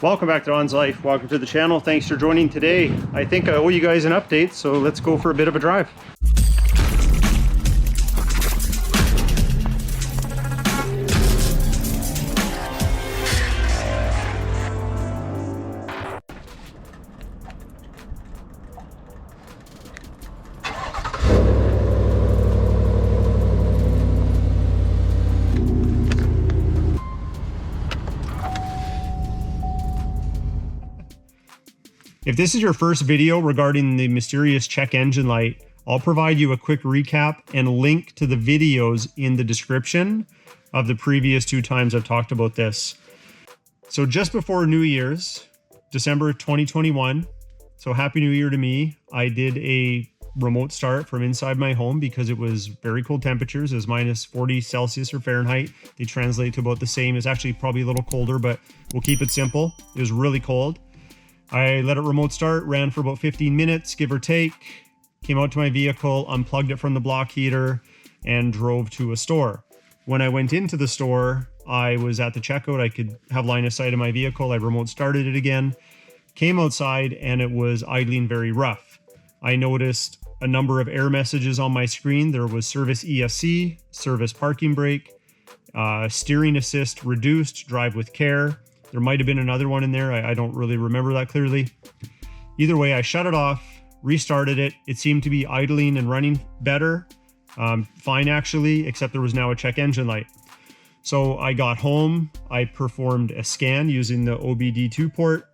Welcome back to Don's Life. Welcome to the channel. Thanks for joining today. I think I owe you guys an update, so let's go for a bit of a drive. If this is your first video regarding the mysterious check engine light, I'll provide you a quick recap and a link to the videos in the description of the previous 2 times I've talked about this. So just before New Year's, December 2021, so Happy New Year to me, I did a remote start from inside my home because it was very cold temperatures. It was minus 40 Celsius or Fahrenheit. They translate to about the same. It's actually probably a little colder, but we'll keep it simple. It was really cold. I let it remote start, ran for about 15 minutes, give or take, came out to my vehicle, unplugged it from the block heater, and drove to a store. When I went into the store, I was at the checkout. I could have line of sight of my vehicle. I remote started it again, came outside, and it was idling very rough. I noticed a number of error messages on my screen. There was service ESC, service parking brake, steering assist reduced, drive with care. There might have been another one in there. I don't really remember that clearly. Either way, I shut it off, restarted it. It seemed to be idling and running better. Fine, actually, except there was now a check engine light. So I got home. I performed a scan using the OBD2 port,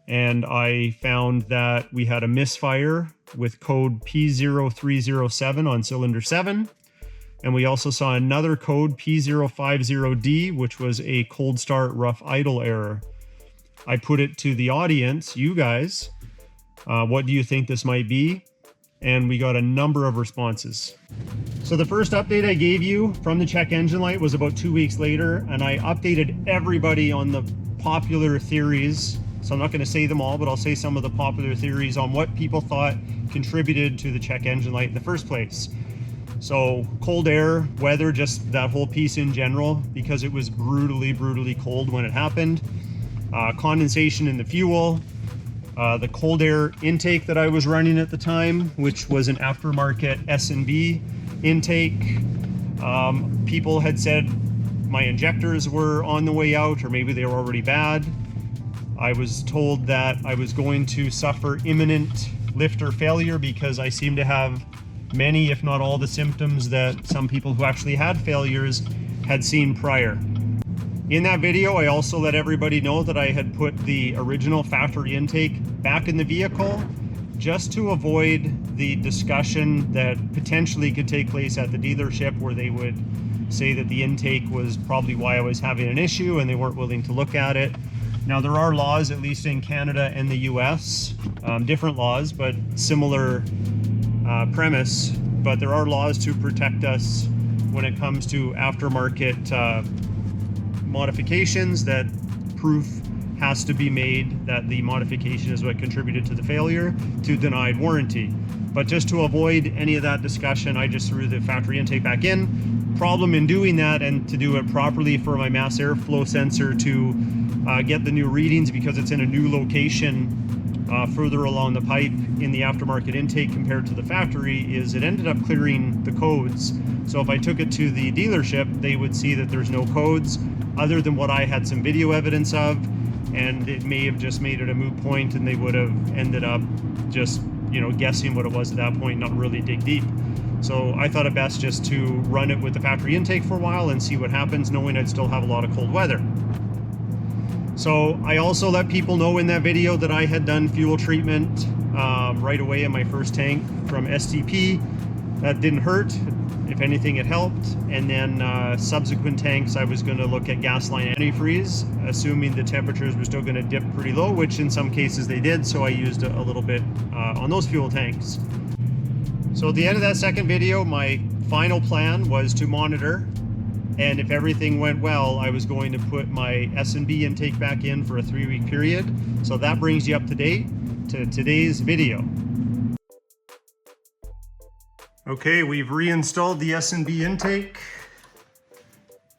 and I found that we had a misfire with code P0307 on cylinder 7. And we also saw another code P050D, which was a cold start rough idle error. I put it to the audience, you guys. What do you think this might be? And we got a number of responses. So the first update I gave you from the check engine light was about 2 weeks later, and I updated everybody on the popular theories. So I'm not going to say them all, but I'll say some of the popular theories on what people thought contributed to the check engine light in the first place. So cold air, weather, just that whole piece in general, because it was brutally cold when it happened. Condensation in the fuel, the cold air intake that I was running at the time, which was an aftermarket S&B intake. People had said my injectors were on the way out, or maybe they were already bad. I was told that I was going to suffer imminent lifter failure because I seem to have many, if not all, the symptoms that some people who actually had failures had seen prior. In that video, I also let everybody know that I had put the original factory intake back in the vehicle just to avoid the discussion that potentially could take place at the dealership, where they would say that the intake was probably why I was having an issue and they weren't willing to look at it. Now, there are laws, at least in Canada and the US, different laws, but similar premise, but there are laws to protect us when it comes to aftermarket modifications, that proof has to be made that the modification is what contributed to the failure to denied warranty. But just to avoid any of that discussion, I just threw the factory intake back in. Problem in doing that, and to do it properly for my mass airflow sensor to get the new readings, because it's in a new location further along the pipe in the aftermarket intake compared to the factory, is it ended up clearing the codes. So if I took it to the dealership, they would see that there's no codes other than what I had some video evidence of, and it may have just made it a moot point, and they would have ended up just, you know, guessing what it was at that point, not really dig deep. So I thought it best just to run it with the factory intake for a while and see what happens, knowing I'd still have a lot of cold weather. So I also let people know in that video that I had done fuel treatment right away in my first tank from STP. That didn't hurt. If anything, it helped. And then subsequent tanks, I was going to look at gas line antifreeze, assuming the temperatures were still going to dip pretty low, which in some cases they did. So I used a little bit on those fuel tanks. So at the end of that second video, my final plan was to monitor. And if everything went well, I was going to put my S&B intake back in for a 3-week period. So that brings you up to date to today's video. Okay, we've reinstalled the S&B intake.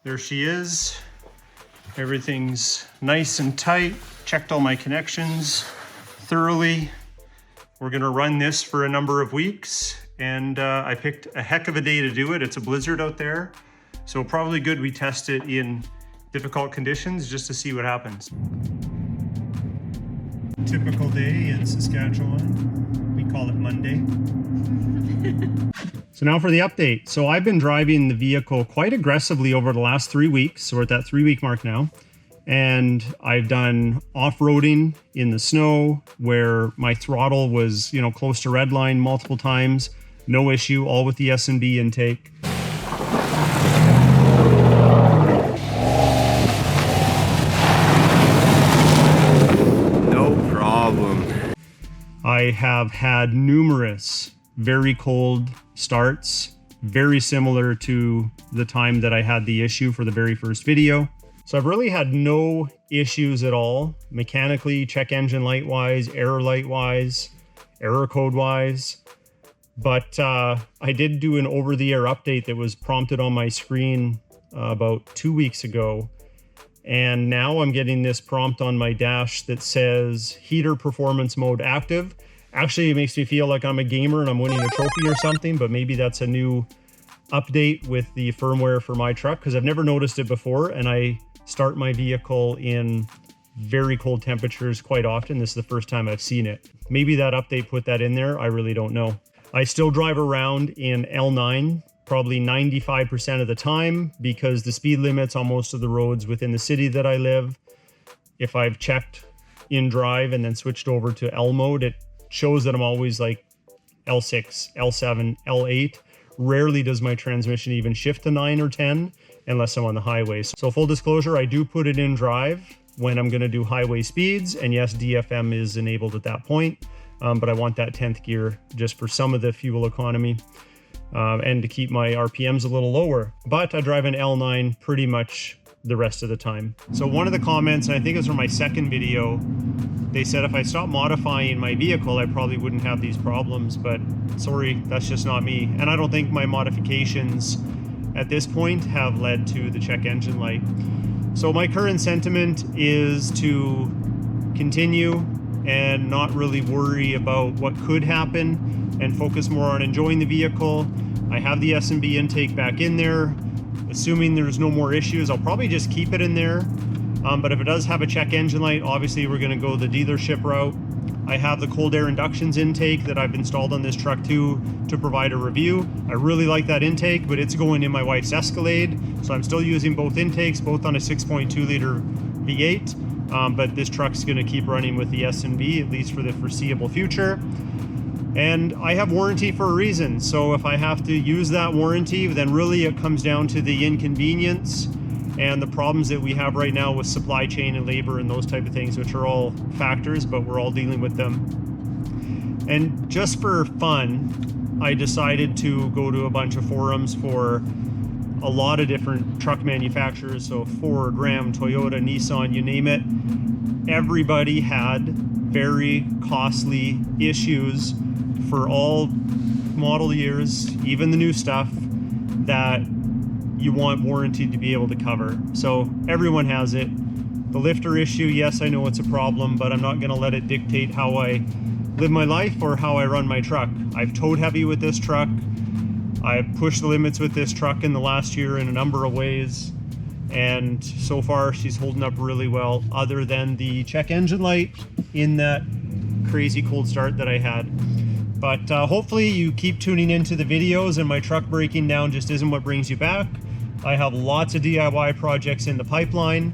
There she is. Everything's nice and tight. Checked all my connections thoroughly. We're gonna run this for a number of weeks, and I picked a heck of a day to do it. It's a blizzard out there, so probably good we test it in difficult conditions just to see what happens. Typical day in Saskatchewan. We call it Monday. So now for the update. So I've been driving the vehicle quite aggressively over the last 3 weeks. So we're at that 3-week mark now. And I've done off-roading in the snow where my throttle was, close to redline multiple times. No issue, all with the S&B intake. I have had numerous very cold starts, very similar to the time that I had the issue for the very first video. So I've really had no issues at all, mechanically, check engine light wise, error light wise, error code wise. But I did do an over-the-air update that was prompted on my screen about 2 weeks ago. And now I'm getting this prompt on my dash that says heater performance mode active. Actually, it makes me feel like I'm a gamer and I'm winning a trophy or something, but maybe that's a new update with the firmware for my truck because I've never noticed it before, and I start my vehicle in very cold temperatures quite often. This is the first time I've seen it. Maybe that update put that in there. I really don't know. I still drive around in L9 probably 95% of the time because the speed limits on most of the roads within the city that I live, if I've checked in drive and then switched over to L mode, it shows that I'm always like L6, L7, L8. Rarely does my transmission even shift to 9 or 10 unless I'm on the highway. So full disclosure, I do put it in drive when I'm gonna do highway speeds, and yes, DFM is enabled at that point, but I want that 10th gear just for some of the fuel economy. And to keep my RPMs a little lower. But I drive an L9 pretty much the rest of the time. So one of the comments, and I think it was from my second video, they said if I stopped modifying my vehicle, I probably wouldn't have these problems, but sorry, that's just not me. And I don't think my modifications at this point have led to the check engine light. So my current sentiment is to continue and not really worry about what could happen and focus more on enjoying the vehicle. I have the S&B intake back in there. Assuming there's no more issues, I'll probably just keep it in there. But if it does have a check engine light, obviously we're gonna go the dealership route. I have the cold air inductions intake that I've installed on this truck too to provide a review. I really like that intake, but it's going in my wife's Escalade. So I'm still using both intakes, both on a 6.2 liter V8. But this truck's gonna keep running with the S&B, at least for the foreseeable future. And I have warranty for a reason. So if I have to use that warranty, then really it comes down to the inconvenience and the problems that we have right now with supply chain and labor and those type of things, which are all factors, but we're all dealing with them. And just for fun, I decided to go to a bunch of forums for a lot of different truck manufacturers. So Ford, Ram, Toyota, Nissan, you name it. Everybody had very costly issues for all model years, even the new stuff, that you want warranty to be able to cover. So everyone has it. The lifter issue, yes, I know it's a problem, but I'm not gonna let it dictate how I live my life or how I run my truck. I've towed heavy with this truck. I've pushed the limits with this truck in the last year in a number of ways. And so far she's holding up really well, other than the check engine light in that crazy cold start that I had. But hopefully you keep tuning into the videos, and my truck breaking down just isn't what brings you back. I have lots of DIY projects in the pipeline.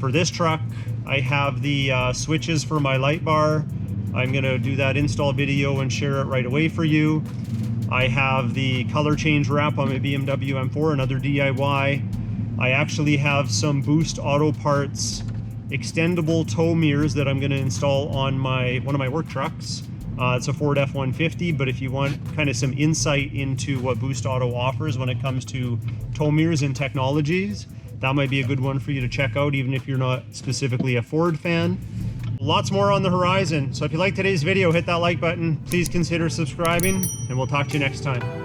For this truck, I have the switches for my light bar. I'm gonna do that install video and share it right away for you. I have the color change wrap on my BMW M4, another DIY. I actually have some Boost Auto Parts extendable tow mirrors that I'm gonna install on one of my work trucks. It's a Ford F-150, but if you want kind of some insight into what Boost Auto offers when it comes to tow mirrors and technologies, that might be a good one for you to check out, even if you're not specifically a Ford fan. Lots more on the horizon. So if you like today's video, hit that like button. Please consider subscribing, and we'll talk to you next time.